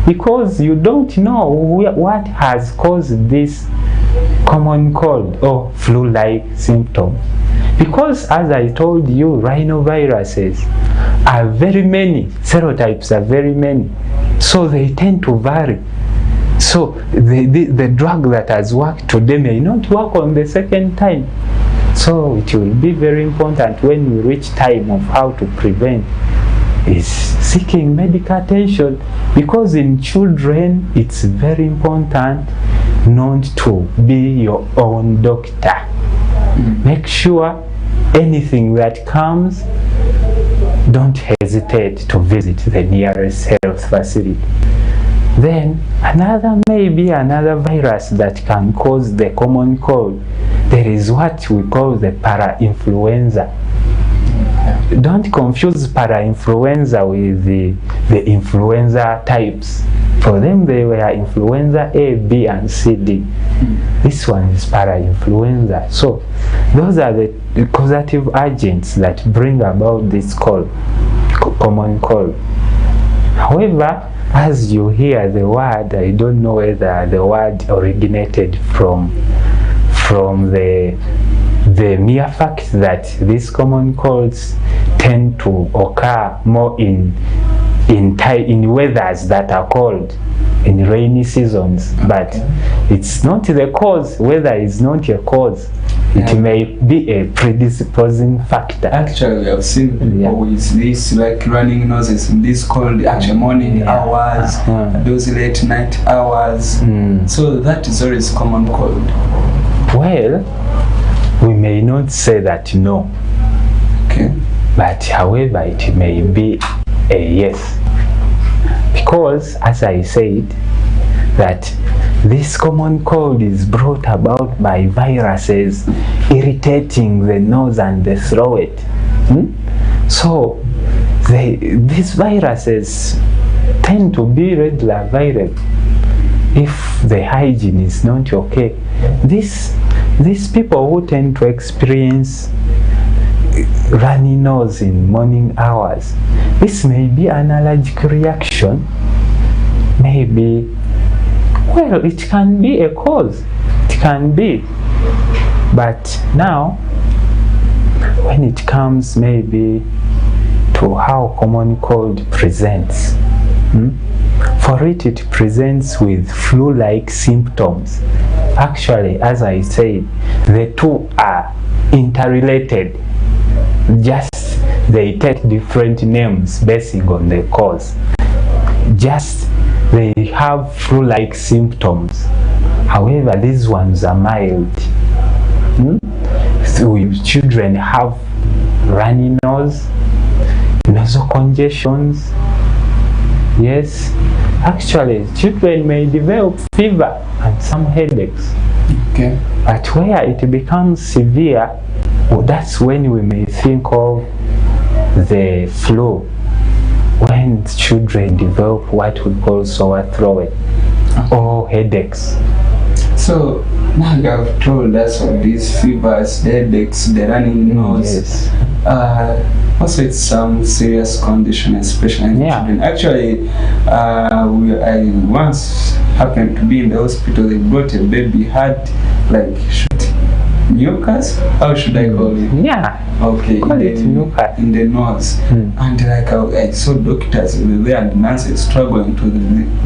Speaker 3: because you don't know what has caused this common cold or flu-like symptoms. Because as I told you, rhinoviruses are very many, serotypes are very many, so they tend to vary. So the drug that has worked today may not work on the second time. So it will be very important when we reach time of how to prevent is seeking medical attention, because in children it's very important not to be your own doctor. Make sure anything that comes, don't hesitate to visit the nearest health facility. Then maybe another virus that can cause the common cold, there is what we call the para-influenza. Don't confuse para-influenza with the influenza types. For them they were influenza A, B and C, D. This one is para-influenza. So those are the causative agents that bring about this cold, common cold. However, as you hear the word, I don't know whether the word originated from the mere fact that these common colds tend to occur more in weathers that are cold, in rainy seasons. But it's not the cause. Weather is not a cause. It may be a predisposing factor.
Speaker 2: Actually, we have seen people with this like running noses in this cold morning hours, those late night hours. So that is always common cold.
Speaker 3: Well, we may not say that no.
Speaker 2: Okay.
Speaker 3: But however, it may be a yes. Because as I said, that this common cold is brought about by viruses irritating the nose and the throat. So these viruses tend to be regular viral if the hygiene is not okay. These people who tend to experience runny nose in morning hours, this may be an allergic reaction. Maybe, well, it can be a cause. It can be. But now, when it comes maybe to how common cold presents, for it presents with flu-like symptoms. Actually, as I said, the two are interrelated. Just they take different names basing on the cause. Just they have flu-like symptoms. However, these ones are mild. So children have runny nose, nasal congestions. Yes, actually, children may develop fever and some headaches.
Speaker 2: Okay.
Speaker 3: But where it becomes severe, that's when we may think of the flu, when children develop what we call sore throat or headaches.
Speaker 2: So now you have told us of these fevers, the headaches, the running nose.
Speaker 3: Yes.
Speaker 2: Also, it's some serious condition, especially in children. Actually, I once happened to be in the hospital. They brought a baby, had like mucus. How should I call it?
Speaker 3: Yeah.
Speaker 2: Okay.
Speaker 3: Call it mucus
Speaker 2: in the nose, and like I saw doctors there and nurses struggling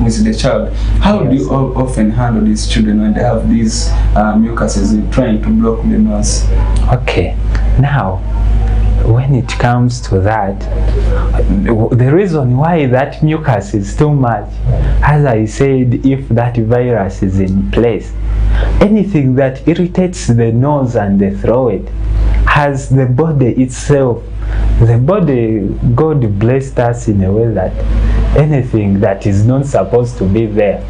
Speaker 2: with the child. How do you often handle these children when they have these mucuses trying to block the nose?
Speaker 3: Okay. Now, when it comes to that, the reason why that mucus is too much, as I said, if that virus is in place, anything that irritates the nose and the throat has the body itself. The body, God blessed us in a way that anything that is not supposed to be there,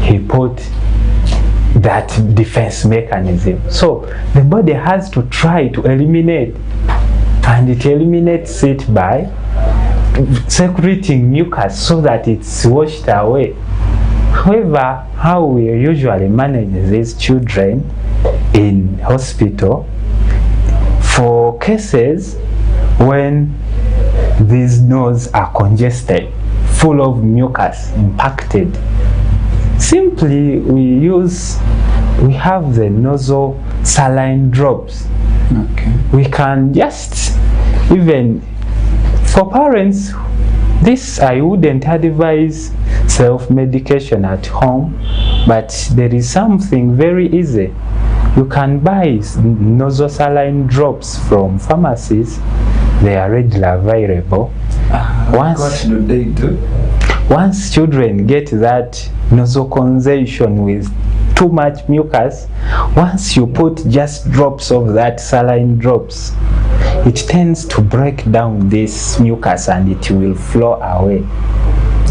Speaker 3: He put that defense mechanism. So the body has to try to eliminate, and it eliminates it by secreting mucus so that it's washed away. However, how we usually manage these children in hospital, for cases when these noses are congested, full of mucus, impacted, simply we have the nasal saline drops.
Speaker 2: Okay.
Speaker 3: We can just, even for parents, this I wouldn't advise self-medication at home, but there is something very easy. You can buy nasal saline drops from pharmacies. They are readily available.
Speaker 2: What do they do?
Speaker 3: Once children get that nasal congestion with too much mucus, once you put just drops of that saline drops, it tends to break down this mucus and it will flow away.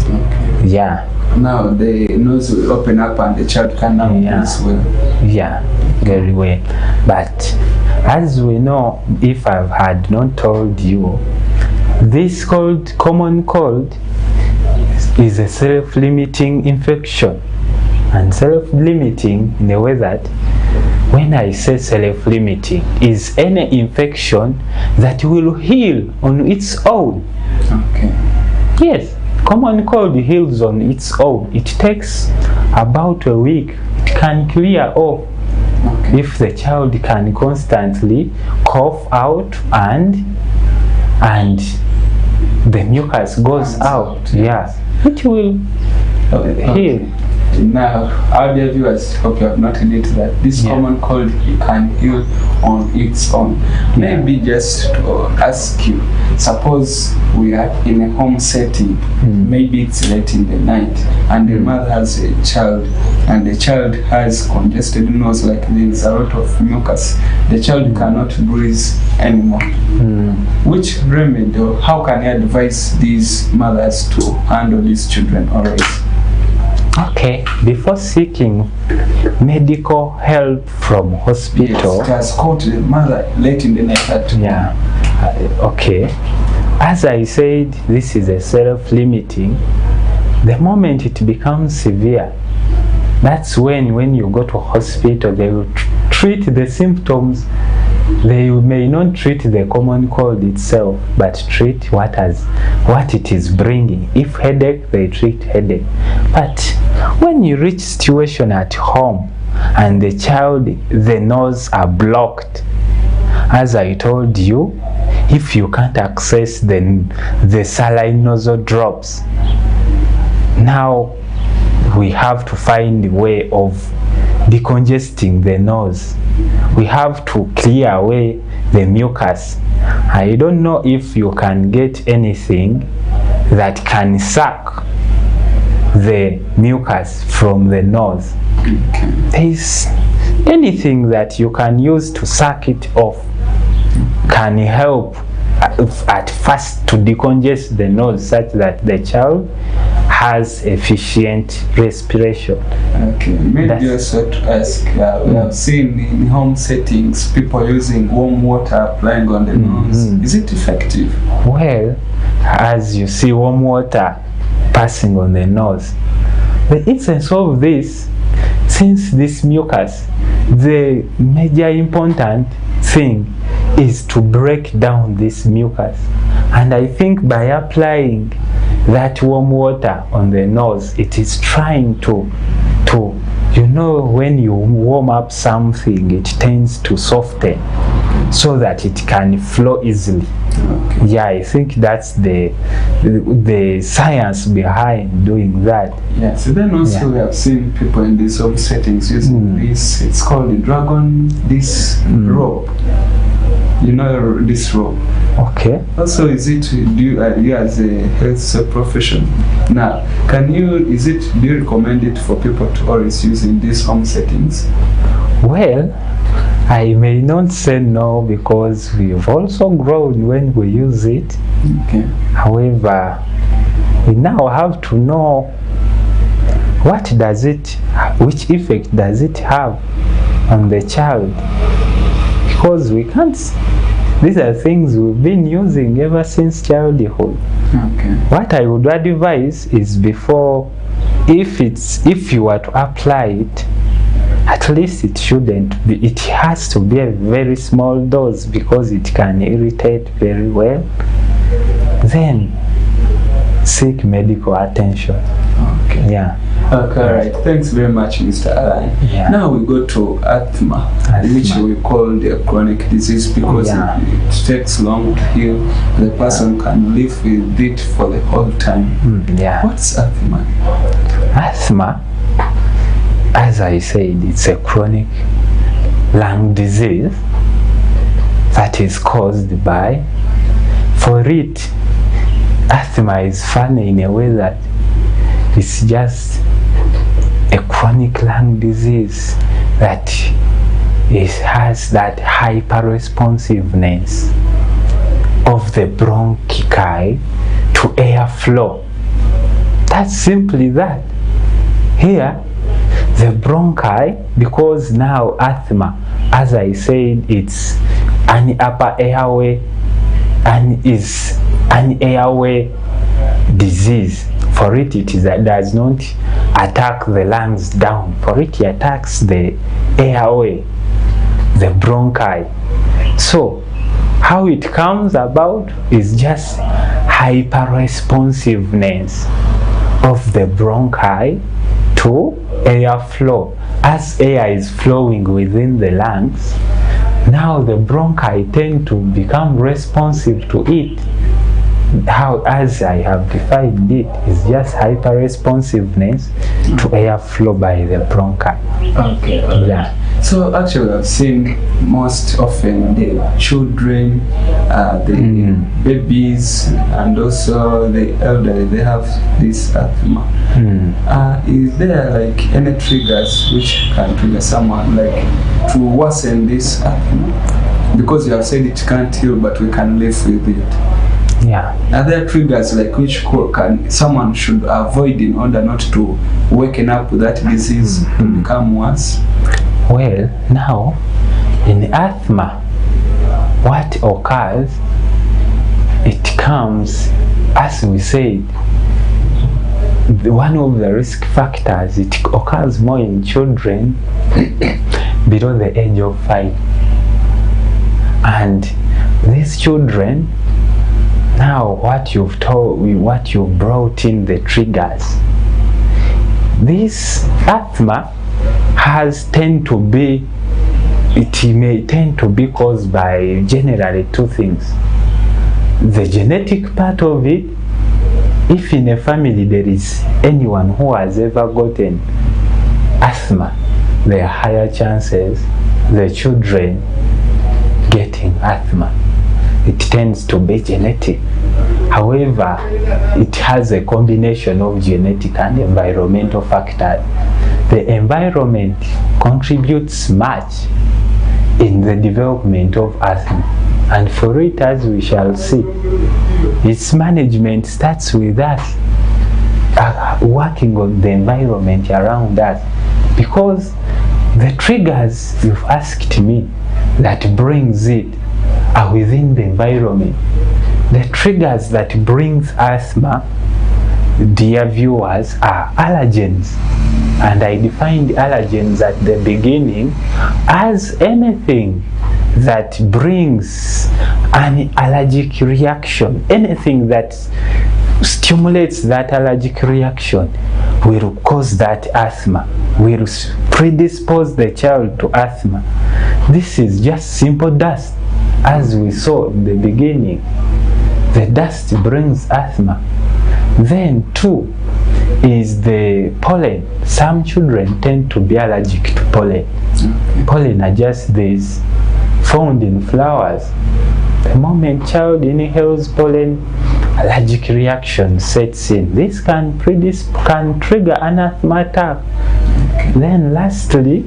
Speaker 2: Okay.
Speaker 3: Yeah.
Speaker 2: Now the nose will open up and the child can now breathe well.
Speaker 3: Yeah, very well. But as we know, if I had not told you, this common cold is a self-limiting infection. And self-limiting in a way that, when I say self-limiting, is any infection that will heal on its own.
Speaker 2: Okay.
Speaker 3: Yes, common cold heals on its own. It takes about a week. It can clear off.
Speaker 2: Okay.
Speaker 3: If the child can constantly cough out and the mucus goes out. Yeah, it will heal.
Speaker 2: Now, our dear viewers, hope you have noted it that this common cold can heal on its own. Maybe just to ask you, suppose we are in a home setting, maybe it's late in the night, and the mother has a child, and the child has congested nose, like there is a lot of mucus. The child cannot breathe anymore. Which remedy, or how can you advise these mothers to handle these children always?
Speaker 3: Okay, before seeking medical help from hospital,
Speaker 2: yes, just call to the mother late in the night at
Speaker 3: okay, as I said, this is a self-limiting. The moment it becomes severe, that's when you go to hospital, they will treat the symptoms. They may not treat the common cold itself, but treat what it is bringing. If headache, they treat headache. But when you reach situation at home and the child, the nose are blocked, as I told you, if you can't access the saline nasal drops, now we have to find a way of decongesting the nose. We have to clear away the mucus. I don't know if you can get anything that can suck the mucus from the nose. There is anything that you can use to suck it off can help at first to decongest the nose such that the child has efficient respiration.
Speaker 2: Okay, maybe also to ask, we have seen in home settings people using warm water applying on the nose. Is it effective?
Speaker 3: Well, as you see warm water passing on the nose, the essence of this, since this mucus, the major important thing is to break down this mucus. And I think by applying that warm water on the nose, it is trying to you know, when you warm up something, it tends to soften so that it can flow easily. Okay. Yeah, I think that's the science behind doing that.
Speaker 2: Yes, then also we have seen people in these home settings using this, it's called the dragon, this rope. You know this role.
Speaker 3: Okay.
Speaker 2: Also, is it you as a health professional now? Do you recommend it for people to always use in these home settings?
Speaker 3: Well, I may not say no because we've also grown when we use it.
Speaker 2: Okay.
Speaker 3: However, we now have to know which effect does it have on the child, because we can't. These are things we've been using ever since childhood.
Speaker 2: Okay.
Speaker 3: What I would advise is if you were to apply it, at least it shouldn't be. It has to be a very small dose because it can irritate very well. Then seek medical attention.
Speaker 2: Okay.
Speaker 3: Yeah.
Speaker 2: Okay, right. Thanks very much, Mr. Alan.
Speaker 3: Yeah.
Speaker 2: Now we go to asthma, which we call the chronic disease because it takes long to heal. The person can live with it for the whole time.
Speaker 3: Yeah.
Speaker 2: What's asthma?
Speaker 3: Asthma, as I said, it's a chronic lung disease that is caused by, asthma is funny in a way that it's just a chronic lung disease that has that hyperresponsiveness of the bronchi to airflow. That's simply that. Here, the bronchi, because now asthma, as I said, it's an upper airway and is an airway disease. For it does not attack the lungs down. For it attacks the airway, the bronchi. So how it comes about is just hyperresponsiveness of the bronchi to airflow. As air is flowing within the lungs, now the bronchi tend to become responsive to it. How, as I have defined it, is just hyperresponsiveness to airflow by the bronchi.
Speaker 2: Okay.
Speaker 3: Yeah.
Speaker 2: So actually, I've seen most often the children, the babies, and also the elderly. They have this asthma. Is there like any triggers which can trigger someone like to worsen this asthma? Because you have said it can't heal, but we can live with it.
Speaker 3: Yeah.
Speaker 2: Are there triggers like which someone should avoid in order not to waken up with that disease to become worse?
Speaker 3: Well, now in asthma, what occurs, it comes, as we said, one of the risk factors, it occurs more in children below the age of 5. And these children, now what you've brought in the triggers. This asthma may tend to be caused by generally 2 things. The genetic part of it, if in a family there is anyone who has ever gotten asthma, there are higher chances the children getting asthma. It tends to be genetic. However, it has a combination of genetic and environmental factors. The environment contributes much in the development of asthma, and for it, as we shall see, its management starts with us working on the environment around us, because the triggers you've asked me that brings it are within the environment. The triggers that brings asthma, dear viewers, are allergens. And I defined allergens at the beginning as anything that brings an allergic reaction, anything that stimulates that allergic reaction will cause that asthma, will predispose the child to asthma. This is just simple dust. As we saw in the beginning, the dust brings asthma. Then 2 is the pollen. Some children tend to be allergic to pollen. Pollen are just these found in flowers. The moment child inhales pollen, allergic reaction sets in. This can trigger an asthma attack. Then lastly,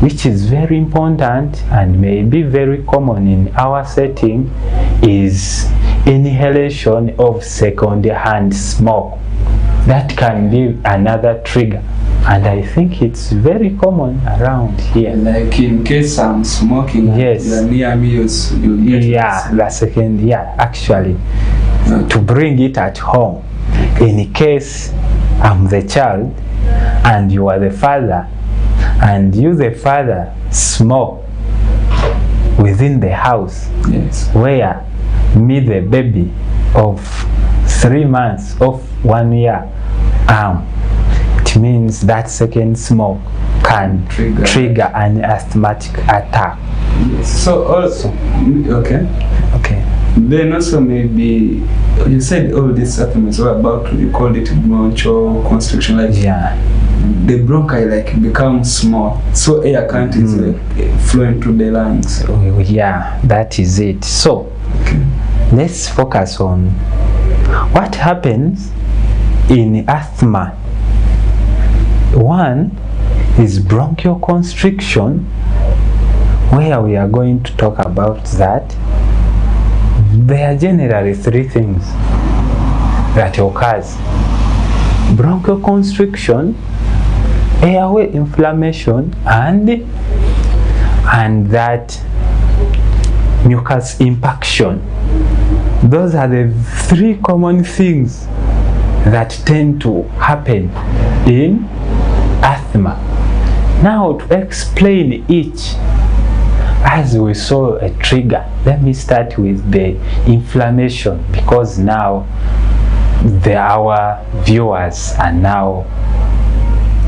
Speaker 3: which is very important and may be very common in our setting, is inhalation of second-hand smoke. That can be another trigger, and I think it's very common around here.
Speaker 2: Like in case I'm smoking,
Speaker 3: yes,
Speaker 2: you're near me, you'll get
Speaker 3: actually, to bring it at home. In case I'm the child and you are the father, and you the father smoke within the house,
Speaker 2: yes,
Speaker 3: where me the baby of 3 months, of 1 year, it means that second smoke can trigger an asthmatic attack.
Speaker 2: Yes. So also, okay. Then also maybe you said all these symptoms were about, you called it bronchial constriction, like the bronchi like become small, so air can't easily flow into the lungs.
Speaker 3: Yeah, that is it. So let's focus on what happens in asthma. One is bronchial constriction, where we are going to talk about that. There are generally 3 things that occurs: bronchial constriction, airway inflammation, and that mucus impaction. Those are the 3 common things that tend to happen in asthma. Now, to explain each, as we saw a trigger, let me start with the inflammation, because now our viewers are now,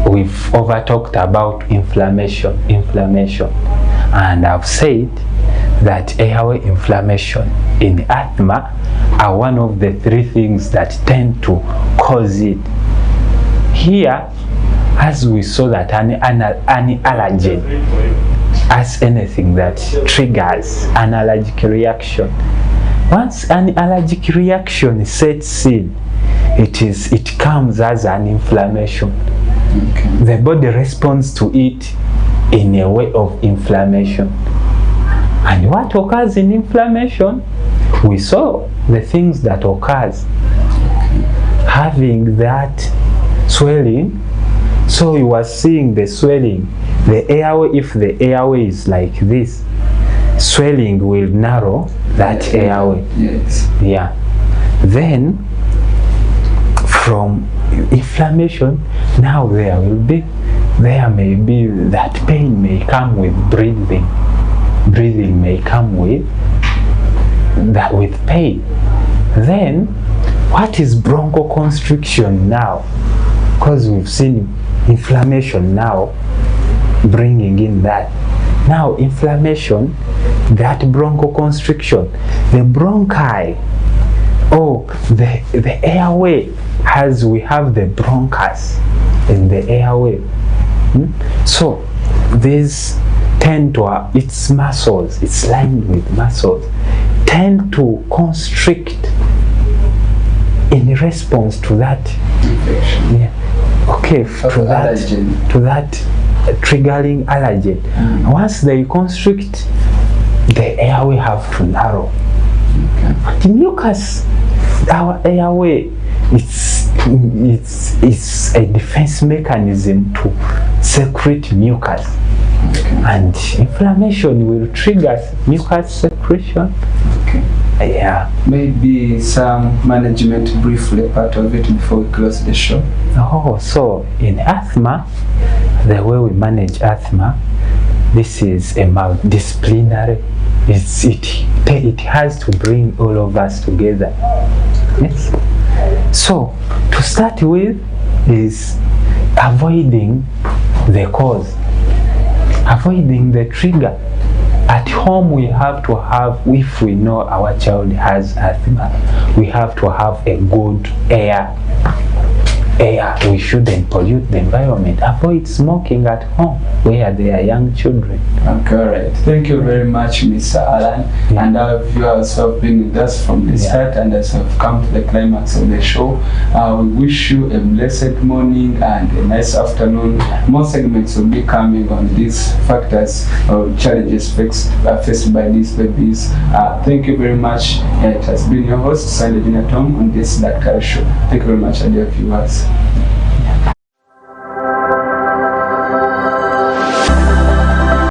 Speaker 3: we've over talked about inflammation, and I've said that airway inflammation in asthma are one of the 3 things that tend to cause it. Here, as we saw that an allergen, as anything that triggers an allergic reaction, once an allergic reaction sets in, it comes as an inflammation. The body responds to it in a way of inflammation. And what occurs in inflammation? We saw the things that occurs. Having that swelling, so you are seeing the swelling. The airway, if the airway is like this, swelling will narrow that airway.
Speaker 2: Yes.
Speaker 3: Yeah. Then, from inflammation, now there may be that pain may come with breathing. Breathing may come with pain. Then, what is bronchoconstriction now? Because we've seen inflammation now bringing in that. Now, inflammation, that bronchoconstriction, the bronchi, the airway, as we have the bronchus in the airway. So, these tend to, its muscles, it's lined with muscles, tend to constrict in response to that infection. Yeah. Okay, to that triggering allergen. Once they constrict, the airway have to narrow. The mucus, our airway, it's a defense mechanism to secrete mucus. And inflammation will trigger mucus secretion. Yeah.
Speaker 2: Maybe some management briefly part of it before we close the show.
Speaker 3: So in asthma, the way we manage asthma, this is a multidisciplinary. It has to bring all of us together. Yes. So to start with is avoiding the cause, avoiding the trigger. At home, we have to have, if we know our child has asthma, we have to have a good air air. We shouldn't pollute the environment. Avoid smoking at home where there are young children.
Speaker 2: Okay, right. Thank you very much, Mr. Alan.
Speaker 3: Yeah.
Speaker 2: And our viewers who have been with us from the start and as we have come to the climax of the show. We wish you a blessed morning and a nice afternoon. More segments will be coming on these factors or challenges faced by these babies. Thank you very much. It has been your host, Sunday Junior Tom, on this Daktari show. Thank you very much, dear viewers.